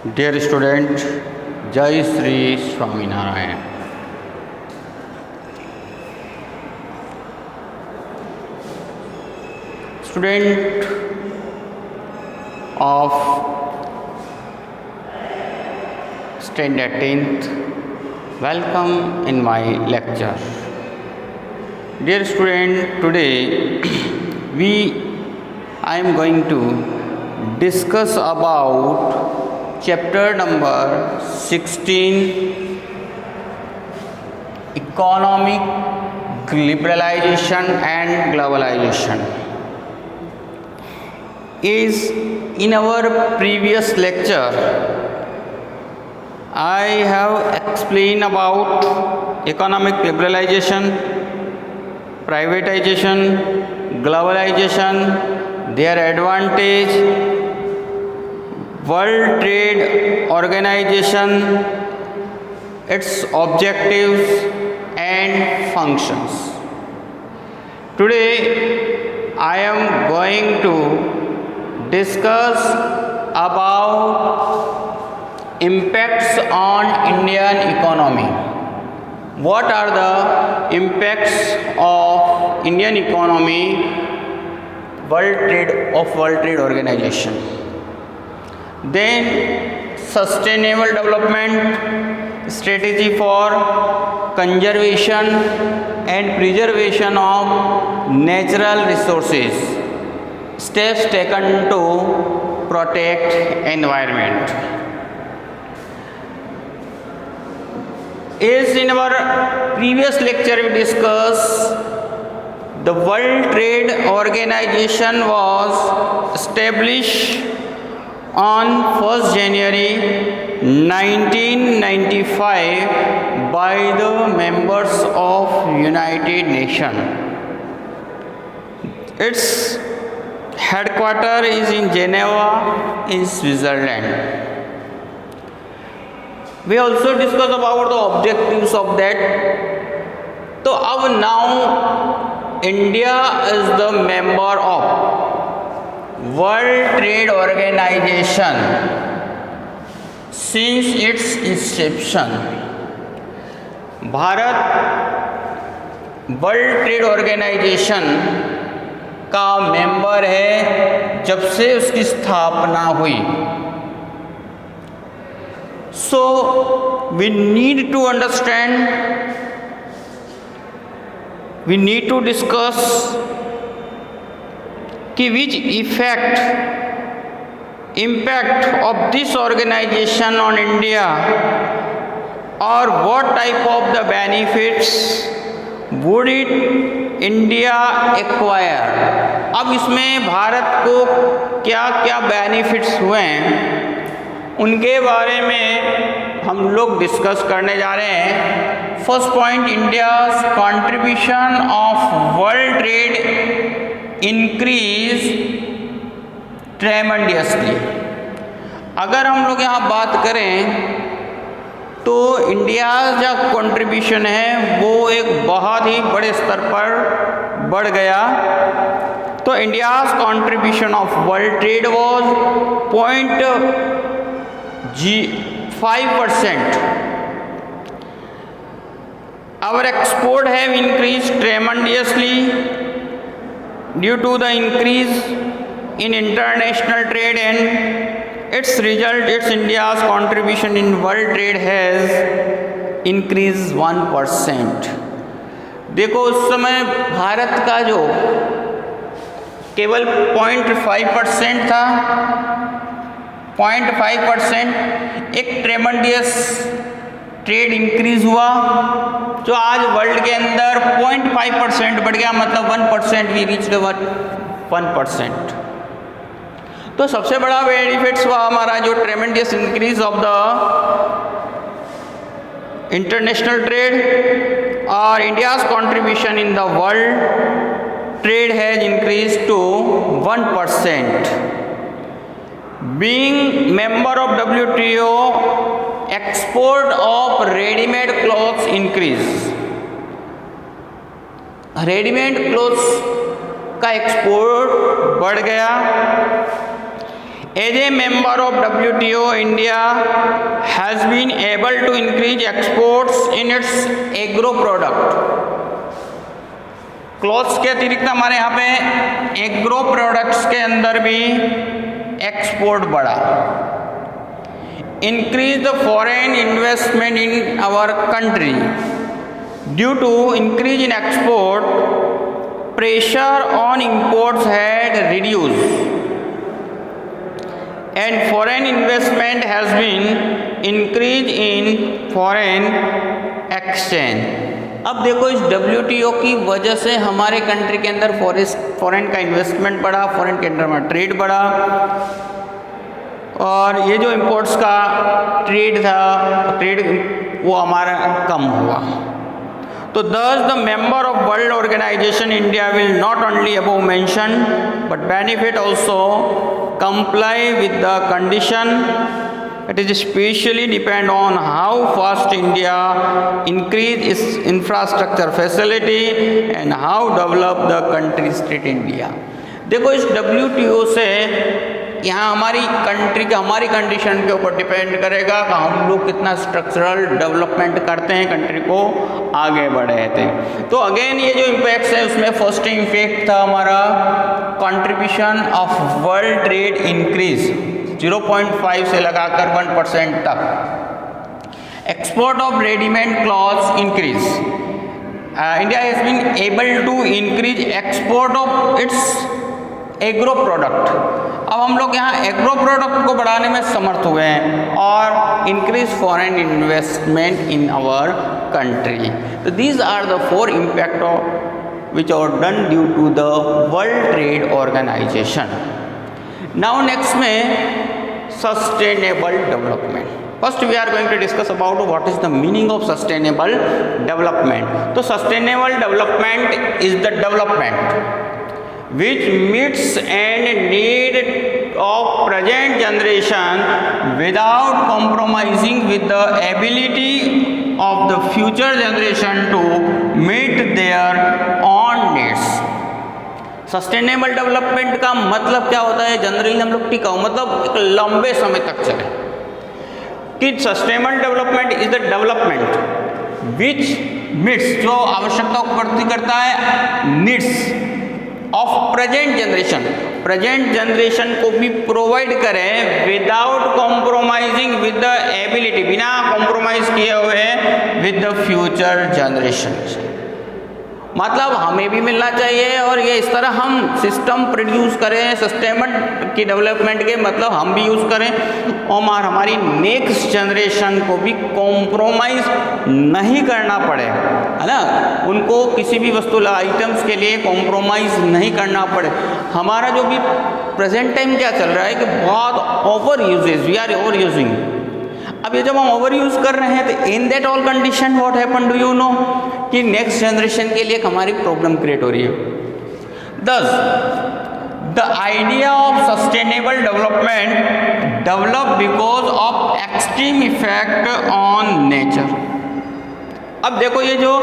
Dear student, Jai Sri Swaminarayan. Student of standard 10th, welcome in my lecture. Dear student, today I am going to discuss about chapter number 16, economic liberalization and globalization. Is in our previous lecture I have explained about economic liberalization, privatization, globalization, their advantage, World Trade Organization, its objectives and functions. Today I am going to discuss about impacts on Indian economy. What are the impacts of Indian economy World Trade Organization? Then sustainable development strategy for conservation and preservation of natural resources. Steps taken to protect environment. As in our previous lecture we discussed, the World Trade Organization was established on 1st January 1995 by the members of United Nations. Its headquarters is in Geneva in Switzerland. We also discussed about the objectives of that. So now India is the member of World Trade Organization since its inception. Bharat world trade organization का member है जब से उसकी स्थापना हुई. So we need to understand, we need to discuss कि which impact of this organization on India or what type of the benefits would it India acquire. अब इसमें भारत को क्या क्या बेनिफिट्स हुए हैं उनके बारे में हम लोग डिस्कस करने जा रहे हैं. First point, India's contribution of world trade increase tremendously. अगर हम लोग यहाँ बात करें तो इंडिया जो कंट्रीब्यूशन है वो एक बहुत ही बड़े स्तर पर बढ़ गया. तो India's contribution of world trade was 0.5%. Our export have increased tremendously due to the increase in international trade and its India's contribution in world trade has increased 1%. देखो उस समय भारत का जो केवल 0.5% था, 0.5% एक ट्रेमेंडियस ट्रेड इंक्रीज हुआ जो आज वर्ल्ड के अंदर 0.5% बढ़ गया, मतलब 1% वी रीच्ड 1%. तो सबसे बड़ा बेनिफिट्स हुआ हमारा जो tremendous increase of the international trade और India's contribution in the world trade has increase to 1%. Being member of WTO, export of readymade clothes increase. Readymade clothes का एक्सपोर्ट बढ़ गया. As a member of WTO, India has been able to increase exports in its agro product. Clothes के अतिरिक्त हमारे यहाँ पे agro products के अंदर भी एक्सपोर्ट बढ़ा. Increase the foreign investment in our country. Due to increase in export, pressure on imports had reduced and foreign investment has been increased in foreign exchange. अब देखो इस WTO की वजह से हमारे कंट्री के अंदर फॉरेन का इन्वेस्टमेंट बढ़ा, फॉरेन के अंदर में ट्रेड बढ़ा, और ये जो इंपोर्ट्स का ट्रेड था, ट्रेड वो हमारा कम हुआ. तो thus the member of World Organization India will not only above mentioned but benefit also comply with the condition. It is especially depend on how fast India increase its infrastructure facility and how develop the country state India. देखो इस WTO से यहाँ हमारी country का, हमारी condition के ऊपर depend करेगा कि हम लोग कितना स्ट्रक्चरल डेवलपमेंट करते हैं, कंट्री को आगे बढ़े थे. तो अगेन ये जो इम्पैक्ट्स है उसमें फर्स्ट इम्पैक्ट था हमारा contribution of world trade increase 0.5 से लगाकर 1% तक. Export of readymade clothes increase. India has been able to increase export of its agro product. अब हम लोग यहाँ एग्रो प्रोडक्ट को बढ़ाने में समर्थ हुए हैं और increase foreign investment in our country. तो these are the 4 impact of which are done due to the world trade organisation. Now next में sustainable development. First we are going to discuss about what is the meaning of sustainable development. तो sustainable development is the development which meets and need of present generation without compromising with the ability of the future generation to meet their own needs. Sustainable development का मतलब क्या होता है? Generally हम लोग टिकाऊ मतलब एक लंबे समय तक चले. कि sustainable development is the development which meets, जो आवश्यकता को पूर्ति करता है, needs of present generation, present generation को भी प्रोवाइड करें without compromising with the ability, बिना कॉम्प्रोमाइज किए हुए विद द फ्यूचर जनरेशन. मतलब हमें भी मिलना चाहिए और ये इस तरह हम सिस्टम प्रोड्यूस करें सस्टेनेबल की डेवलपमेंट के, मतलब हम भी यूज़ करें और हमारी नेक्स्ट जनरेशन को भी कॉम्प्रोमाइज़ नहीं करना पड़े, है ना. उनको किसी भी वस्तु आइटम्स के लिए कॉम्प्रोमाइज़ नहीं करना पड़े. हमारा जो भी प्रेजेंट टाइम क्या चल रहा है कि बहुत over uses, we are over using. अब ये जब हम ओवर यूज़ कर रहे हैं तो in that all condition what happen, do you know, कि नेक्स्ट जनरेशन के लिए हमारी प्रॉब्लम क्रिएट हो रही है. दस the idea of sustainable development develop because of extreme effect on nature. अब देखो ये जो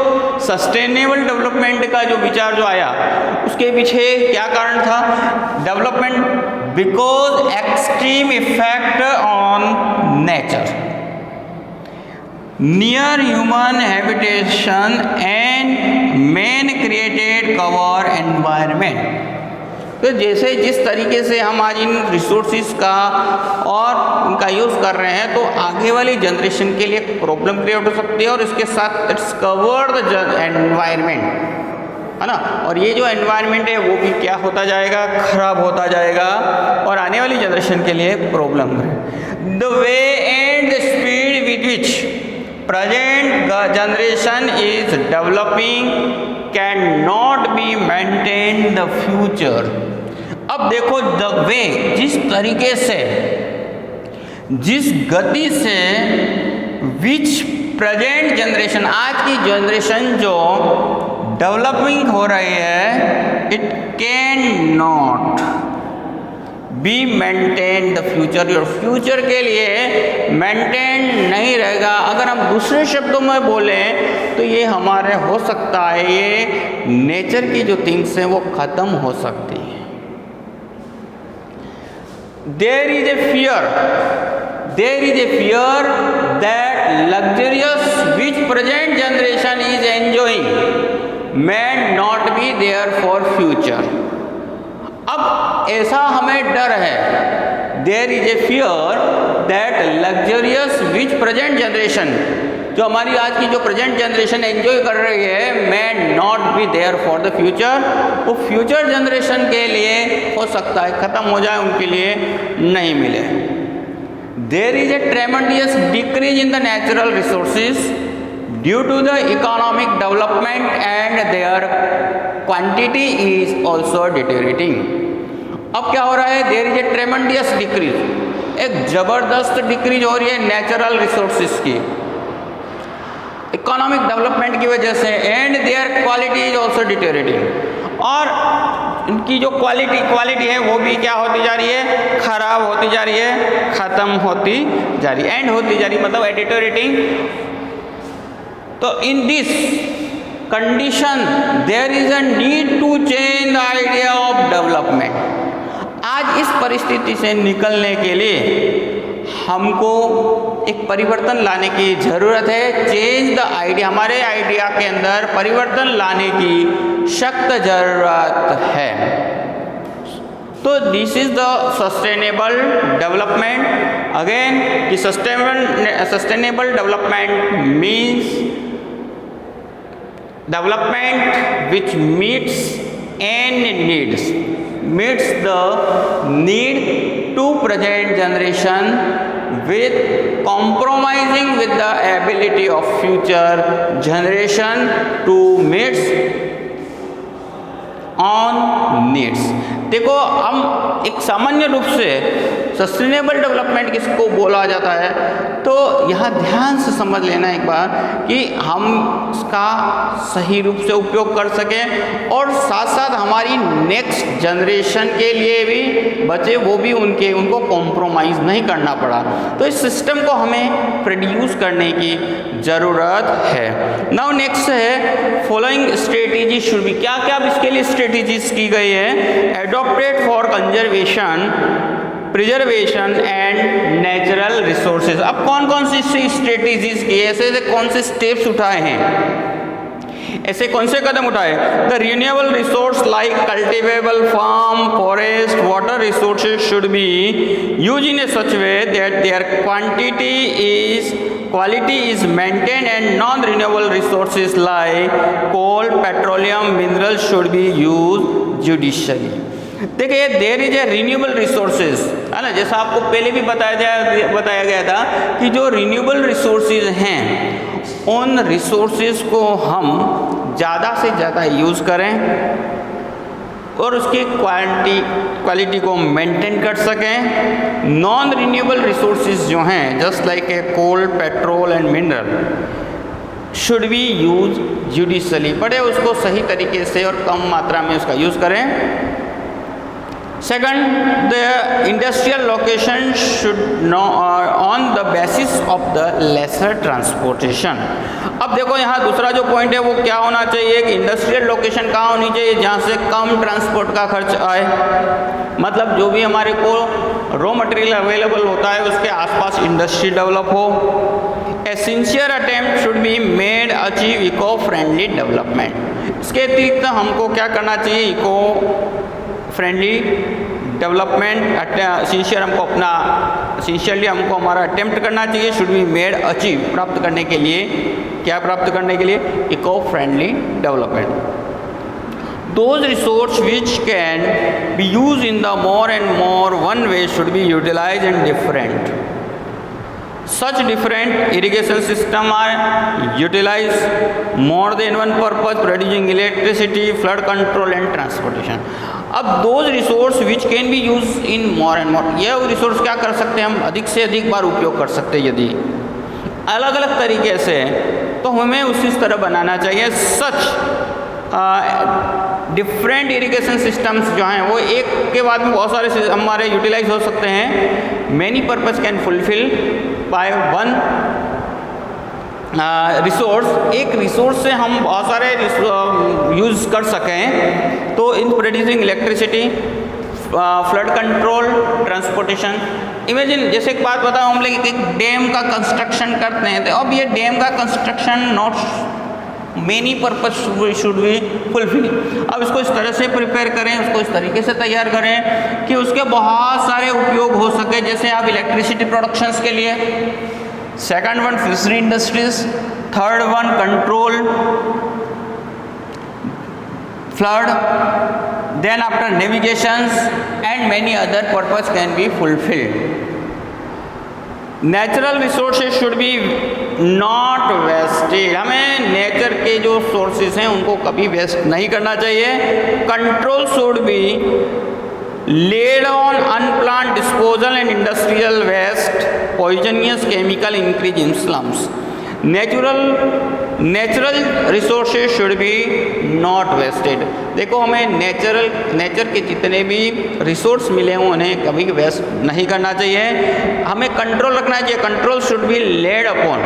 सस्टेनेबल डेवलपमेंट का जो विचार जो आया उसके पीछे क्या कारण था? Development because extreme effect on nature, near human habitation and man created cover environment. तो जैसे जिस तरीके से हम आज इन रिसोर्सेज का और उनका यूज़ कर रहे हैं तो आगे वाली जनरेशन के लिए प्रॉब्लम क्रिएट हो सकती है और इसके साथ इट्स कवर्ड द एनवायरनमेंट, है ना. और ये जो एनवायरनमेंट है वो भी क्या होता जाएगा? खराब होता जाएगा और आने वाली जनरेशन के लिए प्रॉब्लम है. The way and the speed with which present generation is developing cannot be maintained in the future. अब देखो द वे, जिस तरीके से, जिस गति से विच प्रेजेंट जनरेशन, आज की जनरेशन जो डेवलपिंग हो रही है, it can not be maintain the future. और फ्यूचर के लिए मेंटेन नहीं रहेगा. अगर हम दूसरे शब्दों में बोलें तो ये हमारे हो सकता है ये नेचर की जो थिंग्स हैं वो ख़त्म हो सकती है. there is a fear that luxurious which present generation is enjoying may not be there for future. अब ऐसा हमें डर है, there is a fear that luxurious which present generation, जो हमारी आज की जो प्रेजेंट जनरेशन एंजॉय कर रही है, may not be there for the future, वो फ्यूचर जनरेशन के लिए हो सकता है ख़त्म हो जाए, उनके लिए नहीं मिले. There is a tremendous decrease in the natural resources due to the economic development and their quantity is also deteriorating. अब क्या हो रहा है, there is a tremendous decrease, एक ज़बरदस्त डिक्रीज हो रही है नेचुरल रिसोर्सेज की इकोनॉमिक डेवलपमेंट की वजह से, and there quality is also deteriorating, और इनकी जो क्वालिटी है वो भी क्या होती जा रही है, खराब होती जा रही है, ख़त्म होती जा रही है, एंड होती जा रही है, मतलब डिटेरियोरेटिंग. तो in this condition there is a need to change the idea of development. आज इस परिस्थिति से निकलने के लिए हमको एक परिवर्तन लाने की ज़रूरत है. चेंज द आइडिया, हमारे आइडिया के अंदर परिवर्तन लाने की सख्त ज़रूरत है. तो this is the sustainable development. Again कि sustainable development means development which meets and meets the need to present generation with compromising with the ability of future generation to meet on needs. देखो, हम एक सामान्य रूप से sustainable development किसको बोला जाता है, तो यहाँ ध्यान से समझ लेना एक बार कि हम इसका सही रूप से उपयोग कर सकें और साथ साथ हमारी नेक्स्ट जनरेशन के लिए भी बचे, वो भी उनको कॉम्प्रोमाइज़ नहीं करना पड़ा. तो इस सिस्टम को हमें प्रोड्यूस करने की ज़रूरत है. नाउ नेक्स्ट है फॉलोइंग स्ट्रेटेजी शुड बी. क्या क्या अब इसके लिए स्ट्रेटेजीज की गई है, adopted for conservation, preservation and natural resources. अब कौन कौन सी स्ट्रेटेजीज की, ऐसे कौन से स्टेप्स उठाए हैं, ऐसे कौन से कदम उठाए. The renewable resource like cultivable farm, forest, water resources should be use in a such way that their quality is maintained, and non-renewable resources like coal, petroleum, minerals should be used judiciously. देखिए, there is a renewable resources, है ना, जैसा आपको पहले भी बताया गया था कि जो रिन्यूएबल रिसोर्सेज हैं उन रिसोर्सेज को हम ज़्यादा से ज़्यादा यूज़ करें और उसकी क्वालिटी को मेंटेन कर सकें. नॉन रिन्यूएबल रिसोर्सेज जो हैं just like a coal, petrol and mineral should be use judiciously, बड़े उसको सही तरीके से और कम मात्रा में उसका यूज़ करें. Second, the industrial location should on the basis of the lesser transportation. अब देखो, यहाँ दूसरा जो पॉइंट है वो क्या होना चाहिए कि इंडस्ट्रियल लोकेशन कहाँ होनी चाहिए, जहाँ से कम ट्रांसपोर्ट का खर्च आए. मतलब जो भी हमारे को रॉ मटेरियल अवेलेबल होता है उसके आसपास इंडस्ट्री डेवलप हो. A sincere attempt should be made achieve eco friendly development. इसके अतिरिक्त हमको क्या करना चाहिए, इको फ्रेंडली डेवलपमेंट सिंसियरली हमको हमारा अटेम्प्ट करना चाहिए. शुड बी मेड अचीव, प्राप्त करने के लिए, क्या प्राप्त करने के लिए, eco friendly development. Those resource which can be use in the more and more one way should be utilize in different. Such different irrigation system are utilized more than one purpose, producing electricity, flood control and transportation. अब those resource which can be used in more and more, यह resource क्या कर सकते हैं, हम अधिक से अधिक बार उपयोग कर सकते हैं यदि अलग अलग तरीके से, तो हमें उसी तरह बनाना चाहिए. सच डिफरेंट इरिगेशन सिस्टम्स जो हैं वो एक के बाद में बहुत सारे हमारे यूटिलाइज हो सकते हैं. Many purpose can fulfil by one resource. एक रिसोर्स से हम बहुत सारे यूज़ कर सकें, तो in producing electricity, flood control, transportation. Imagine जैसे एक बात बताऊँ, हम लोग एक डैम का कंस्ट्रक्शन करते हैं, तो अब ये डैम का construction not many purpose should be fulfil. अब इसको इस तरह से प्रिपेयर करें, उसको इस तरीके से तैयार करें कि उसके बहुत सारे उपयोग हो सके। जैसे आप इलेक्ट्रिसिटी प्रोडक्शंस के लिए, second one fishery industries, third one control flood, then after navigations and many other purpose can be fulfilled. Natural resources should be not wasted. हमें नेचर के जो सोर्सेज हैं उनको कभी वेस्ट नहीं करना चाहिए। Control should B laid on unplanned disposal and industrial waste, poisonous chemical increase in slums. Natural resources should be not wasted. देखो, हमें नेचर के जितने भी रिसोर्स मिले हैं उन्हें कभी वेस्ट नहीं करना चाहिए, हमें कंट्रोल रखना चाहिए। Control should be lead upon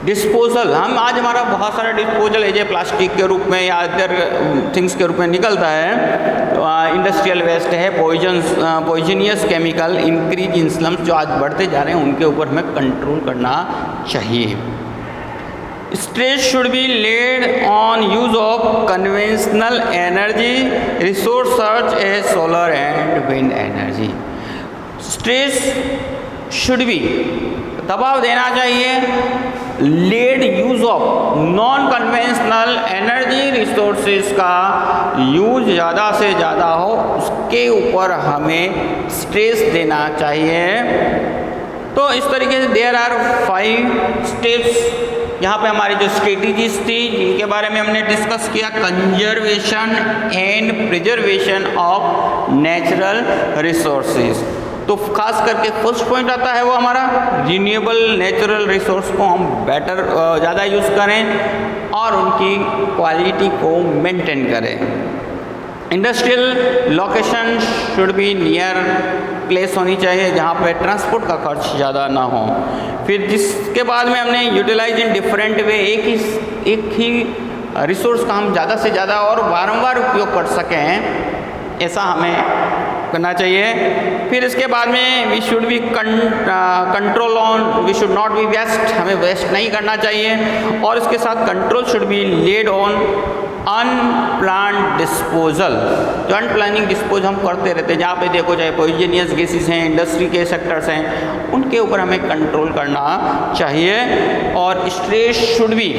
disposal. हम आज हमारा बहुत सारा डिस्पोजल है जो प्लास्टिक के रूप में या अदर थिंग्स के रूप में निकलता है, इंडस्ट्रियल वेस्ट है, poisonous chemical increase in slums जो आज बढ़ते जा रहे हैं, उनके ऊपर हमें कंट्रोल करना चाहिए। Stress should be laid on use of conventional energy resource such as solar and wind energy. Stress should be, दबाव देना चाहिए laid use of non conventional energy resources का यूज ज़्यादा से ज़्यादा हो, उसके ऊपर हमें स्ट्रेस देना चाहिए। तो इस तरीके से देयर आर 5 स्टेप्स। यहाँ पे हमारी जो स्ट्रेटजीज थी जिनके बारे में हमने डिस्कस किया, conservation and preservation of natural resources. तो खास करके फर्स्ट पॉइंट आता है वो हमारा रिन्यूएबल नेचुरल रिसोर्स को हम बेटर ज़्यादा यूज़ करें और उनकी क्वालिटी को मेंटेन करें। Industrial location should be near place होनी चाहिए जहाँ पे ट्रांसपोर्ट का खर्च ज़्यादा ना हो। फिर जिसके बाद में हमने यूटिलाइज इन डिफरेंट वे, एक ही रिसोर्स का हम ज़्यादा से ज़्यादा और बारंबार उपयोग कर सकें, ऐसा हमें करना चाहिए। फिर इसके बाद में we should be control on, we should not be waste, हमें वेस्ट नहीं करना चाहिए। और इसके साथ control should be laid on unplanned disposal. जो अनप्लानिंग डिस्पोज हम करते रहते हैं, जहाँ पे देखो चाहे पॉइजनियस गैसेस हैं, इंडस्ट्री के सेक्टर्स हैं, उनके ऊपर हमें कंट्रोल करना चाहिए। और stress should be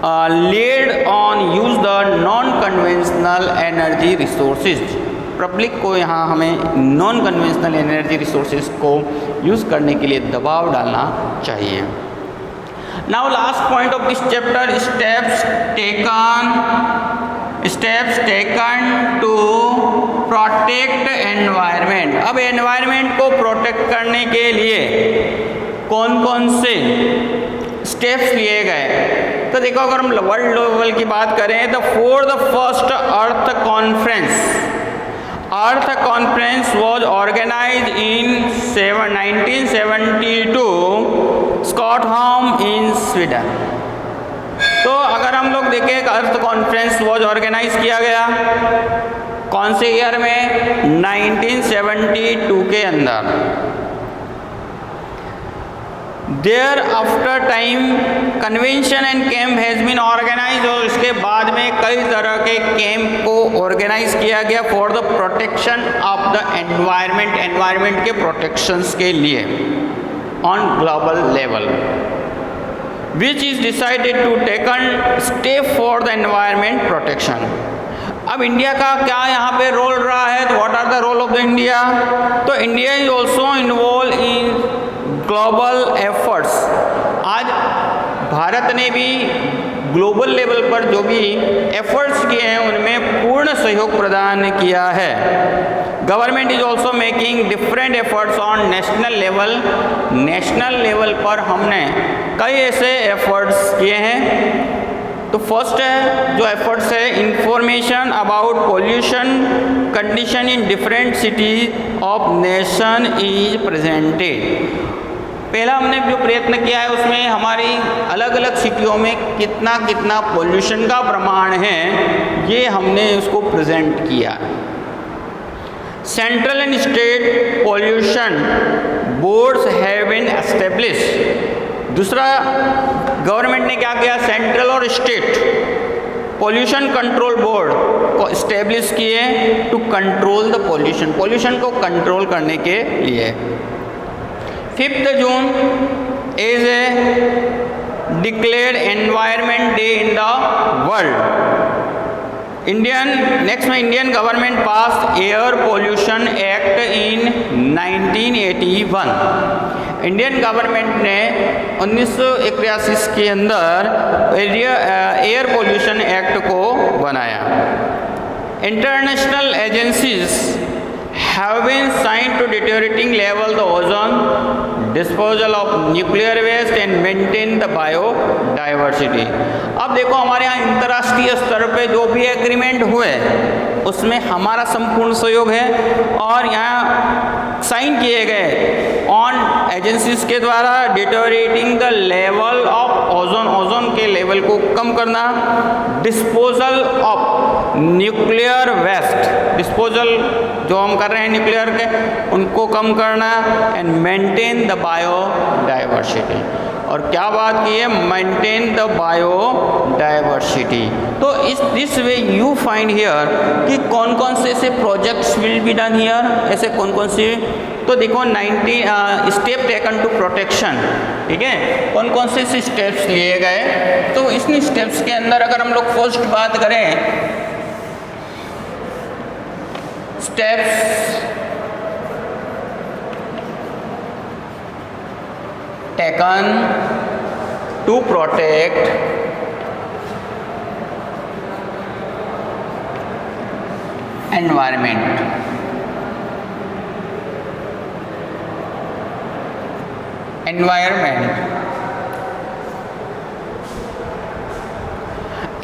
laid on use the non conventional energy resources. Public को यहाँ हमें नॉन कन्वेंशनल एनर्जी रिसोर्सेज को यूज़ करने के लिए दबाव डालना चाहिए। Now last point of this chapter, steps taken to protect environment. अब एनवायरनमेंट को प्रोटेक्ट करने के लिए कौन कौन से स्टेप्स लिए गए? तो देखो, अगर हम वर्ल्ड लेवल की बात करें तो for the first earth conference was organize in 1972 Stockholm in Sweden. तो अगर हम लोग देखें, अर्थ कॉन्फ्रेंस वॉज ऑर्गेनाइज किया गया कौन से ईयर में? 1972 के अंदर। Thereafter time convention and camp has been organize, और इसके बाद में कई तरह के कैंप को ऑर्गेनाइज किया गया for the protection of the environment, environment के प्रोटेक्शंस के लिए on global level, which is decided to taken step for the environment protection. अब इंडिया का क्या यहाँ पे रोल रहा है? तो what are the role of the India? तो India is also involve in global efforts. आज भारत ने भी ग्लोबल लेवल पर जो भी एफर्ट्स किए हैं उनमें पूर्ण सहयोग प्रदान किया है। Government is also making different efforts on national level. National level पर हमने कई ऐसे एफर्ट्स किए हैं। तो फर्स्ट है जो एफर्ट्स है, information about pollution condition in different cities of nation is presented. पहला हमने जो प्रयत्न किया है उसमें हमारी अलग अलग सिटियों में कितना कितना पोल्यूशन का प्रमाण है, ये हमने उसको प्रेजेंट किया। Central and state pollution boards have been established. दूसरा, गवर्नमेंट ने क्या किया, सेंट्रल और स्टेट पॉल्यूशन कंट्रोल बोर्ड को इस्टेब्लिश किए to control the pollution, pollution को कंट्रोल करने के लिए। 5 June is a declared environment day in the world. Next में Indian government pass air pollution act in 1981। Indian government ने 1981 के अंदर एयर पॉल्यूशन एक्ट को बनाया। International agencies have been signed to deteriorating level the ozone, disposal of nuclear waste and maintain the biodiversity। अब देखो हमारे यहाँ अंतर्राष्ट्रीय स्तर पे जो भी एग्रीमेंट हुए उसमें हमारा संपूर्ण सहयोग है, और यहाँ साइन किए गए ऑन एजेंसीज के द्वारा deteriorating the level of ozone, ozone के लेवल को कम करना, disposal of nuclear waste, disposal जो हम कर रहे हैं न्यूक्लियर के उनको कम करना, एंड मेंटेन द बायोडाइवर्सिटी। और क्या बात की है, मेंटेन द बायोडाइवर्सिटी। तो इस this way you find here कि कौन कौन से ऐसे projects will be done here, ऐसे कौन कौन से, तो देखो 90 स्टेप टेकन टू प्रोटेक्शन, ठीक है, कौन कौन से ऐसे स्टेप्स लिए गए। तो इन स्टेप्स के अंदर अगर हम लोग फर्स्ट बात करें, steps taken to protect environment।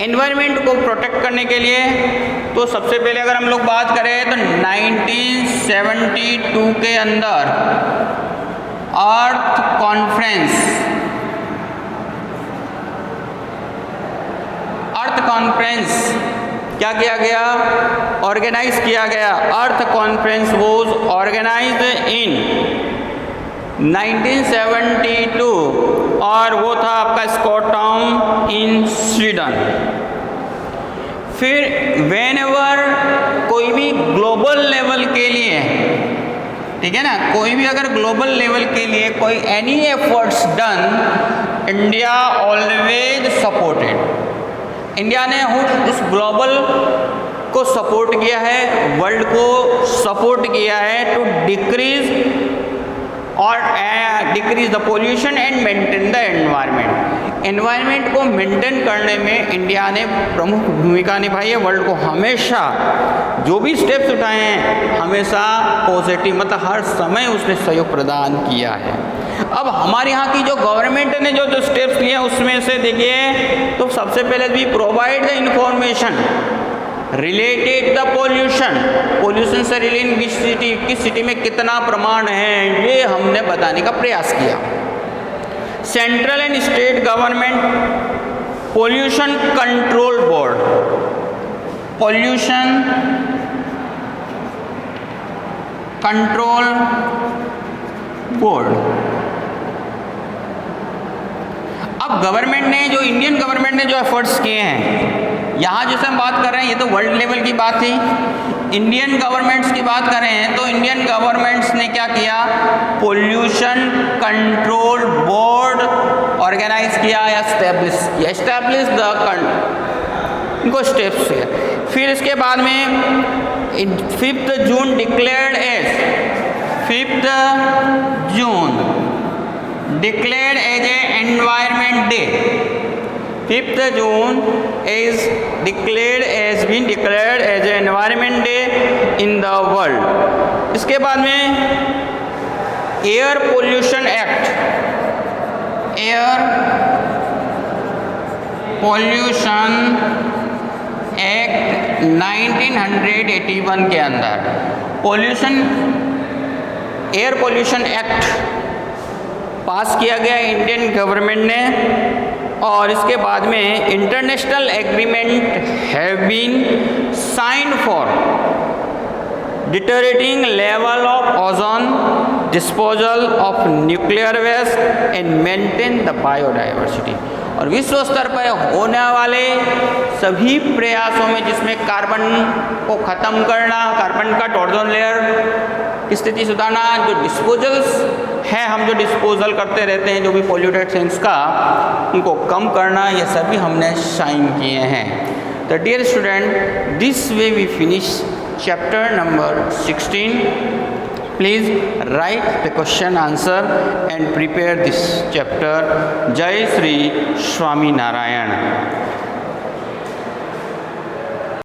Environment को प्रोटेक्ट करने के लिए तो सबसे पहले अगर हम लोग बात करें तो 1972 के अंदर अर्थ कॉन्फ्रेंस क्या किया गया, ऑर्गेनाइज किया गया। अर्थ कॉन्फ्रेंस वॉज ऑर्गेनाइज्ड इन 1972 और वो था आपका स्कॉटटाउन इन स्वीडन। फिर व्हेनेवर कोई भी ग्लोबल लेवल के लिए, ठीक है ना, कोई भी अगर ग्लोबल लेवल के लिए कोई any efforts done, India always supported. India ने उस ग्लोबल को सपोर्ट किया है, वर्ल्ड को सपोर्ट किया है to decrease the pollution and maintain the environment. Environment को मेंटेन करने में इंडिया ने प्रमुख भूमिका निभाई है। वर्ल्ड को हमेशा जो भी स्टेप्स उठाए हैं हमेशा पॉजिटिव, मतलब हर समय उसने सहयोग प्रदान किया है। अब हमारे यहाँ की जो गवर्नमेंट ने जो स्टेप्स लिए उसमें से देखिए, तो सबसे पहले भी provide the information related the pollution, pollution से रिलेटेड किस सिटी में कितना प्रमाण है ये हमने बताने का प्रयास किया। Central and state government pollution control board, pollution control board. अब गवर्नमेंट ने जो इंडियन गवर्नमेंट ने जो एफर्ट्स किए हैं, यहाँ जैसे हम बात कर रहे हैं ये तो वर्ल्ड लेवल की बात थी, इंडियन गवर्नमेंट्स की बात कर रहे हैं तो इंडियन गवर्नमेंट्स ने क्या किया, पोल्यूशन कंट्रोल बोर्ड ऑर्गेनाइज किया या एस्टैब्लिश द इनको स्टेप्स है। फिर इसके बाद में 5 June declared as 5 June declared as a environment day। 5 June is declared as an environment day in the world। इसके बाद में air pollution act, air pollution act 1981 के अंदर एयर पोल्यूशन एक्ट पास किया गया इंडियन गवर्नमेंट ने, और इसके बाद में international agreement have been sign for deteriorating level of ozone, disposal of nuclear waste and maintain the biodiversity। और विश्व स्तर पर होने वाले सभी प्रयासों में जिसमें कार्बन को ख़त्म करना, कार्बन कट, ओजोन लेयर की स्थिति सुधारना, जो डिस्पोजल्स है, हम जो डिस्पोजल करते रहते हैं जो भी पोल्यूटेड थिंग्स का, उनको कम करना, ये सभी हमने शाइन किए हैं। तो dear student, this way we finish chapter number 16। Please write the question answer and prepare this chapter. Jai Shri Swami Narayan।